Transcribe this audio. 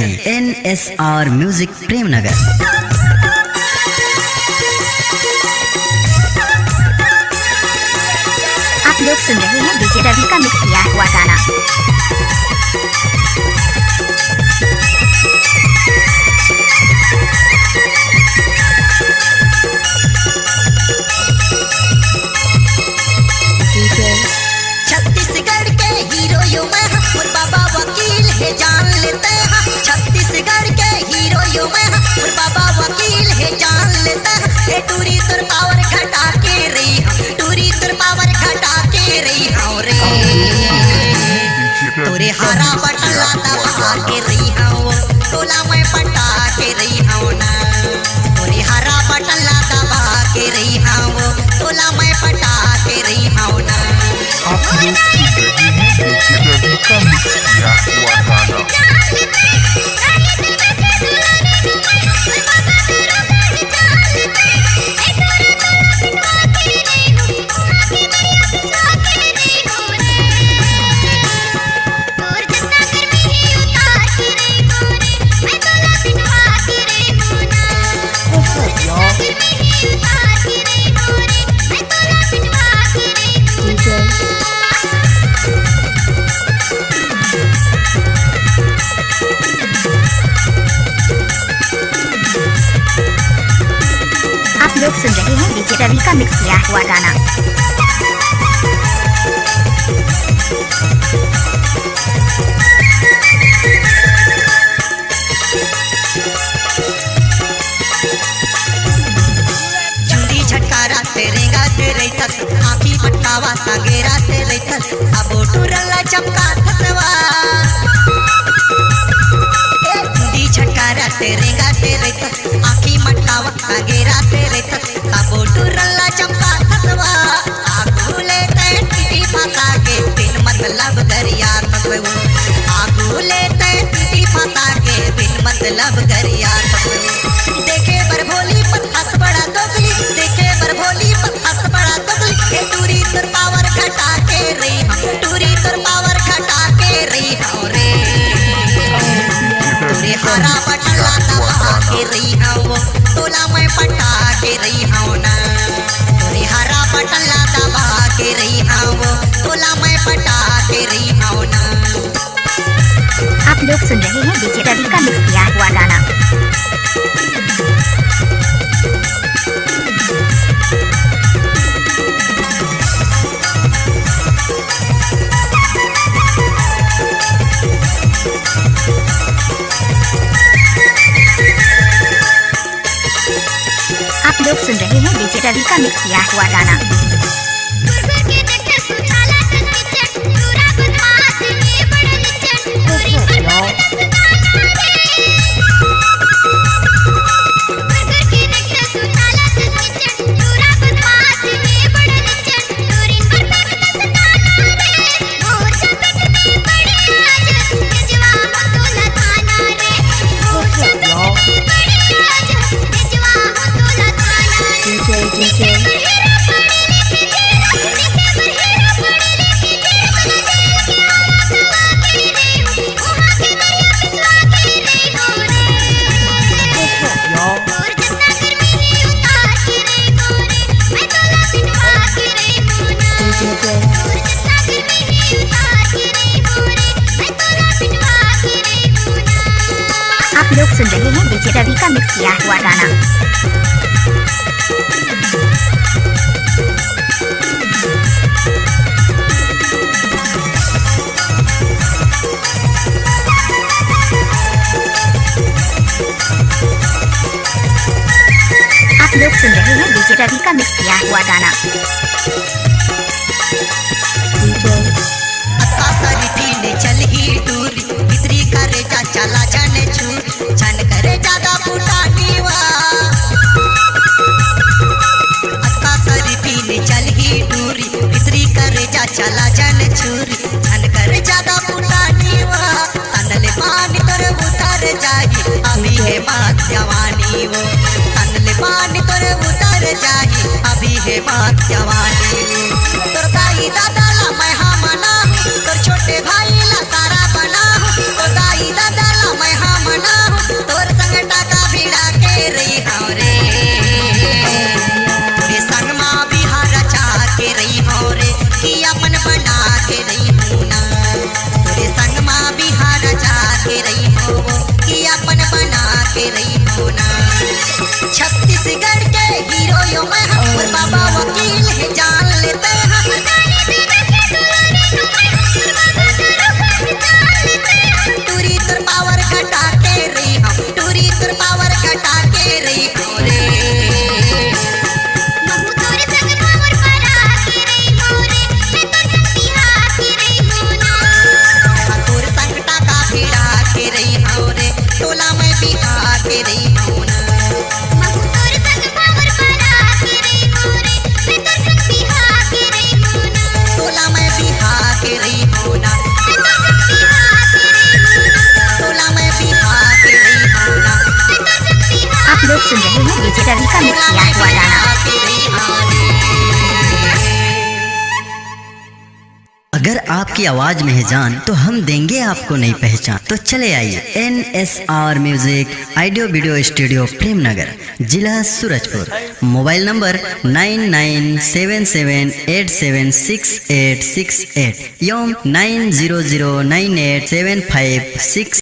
हैं NSR music Premnagar. आप लोग सुन रहे हैं डीजे रवि का मिक्स किया हुआ गाना। छत्तीसगढ़ के हीरो यो मैं और बाबा वकील है जान लेते हैं। छत्तीसगढ़ के हीरो यो मैं और बाबा वकील है जान लेते हैं। ये टूरी तुर पावर घटा के रही हम, टूरी तुर पावर घटा के रही हम रे। तोरे हरा बटला दबा के रही हम, टोला में पटा के रही हम ना। तोरे हरा बटला दबा के रही हम, टोला में पटा के रही हम ना। आप लोग सुन रहे हैं डीजे रवि का मिक्स किया हुआ गाना। आप लोग सुन रहे हैं डीजे रवि का मिक्स किया हुआ गाना। चुंडी झटकारा तेरे गाते रैतस, आँखी मटकावा तागेरा ते रैतस, सबो टुरला चमका थसवा। चुंडी झटकारा तेरे गाते रैतस, आँखी मटकावा तागेरा ते रैतस, सबो टुरला चमका थसवा। आगुले ते टिटी फंसा के बिन मतलब गरिया थसवो, आगुले ते टिटी फंसा के बिन मतलब गरिया थसवो। देखे बर भोली पत हंस बड़ा दोगली, देखे बर भोली पत हंस बड़ा दोगली। ये टूरी तुर पावर घटा के रही हम, टूरी तुर पावर घटा के रही हम रे। तोरे हरा बटला दबा के रही हम, टोला में पटा के रही हम ना। तोरे हरा बटला दबा के रही हम, टोला में पटा के रही हम ना। आप लोग सुन रहे हैं डीजे रवि का मिक्स किया हुआ गाना। आप लोग सुन रहे हैं डीजे रवि का मिक्स किया हुआ गाना। आप लोग सुन रहे हैं डीजे रवि का मिक्स किया हुआ गाना। आप लोग सुन रहे हैं डीजे रवि का मिक्स किया हुआ गाना। चल ही टूरी इतरी करे जा चला जाने छू छन करे ज्यादा पुटानीवा। अक्का सरी पीने चल ही टूरी इतरी करे जा चला जाने छुरी छन करे ज्यादा पुटानीवा। तनले पानी तोरे उतर जाही अभी है बात जवानी वो, तनले पानी तोरे उतर जाही अभी है बात जवानी वो। तोर दाई दादा ला मैं मना, तोर छोटे भाई ला सारा बना, तो दाई दादा ला मैं मना। हो कि अपन बना के रही होना। छत्तीसगढ़ के हीरो यो मैं हूँ और बाबा वकील है जान लेते हैं। टूरी तुर पावर घटा के रही हूँ, टूरी तुर पावर घटा के रही हूँ रे। तोर संकटा का भिड़ा के रही हूँ रे, टोला में बिहा के रही हूँ ना। टोला में बिहा के रही हूँ ना, टोला में बिहा के रही हूँ ना। आप लोग सुन रहे हैं डीजे रवि का मिक्स किया हुआ गाना। अगर आपकी आवाज में है जान तो हम देंगे आपको नई पहचान। तो चले आइए NSR music audio video studio Premnagar, जिला सूरजपुर। मोबाइल नंबर 9977876868 एवं 90098756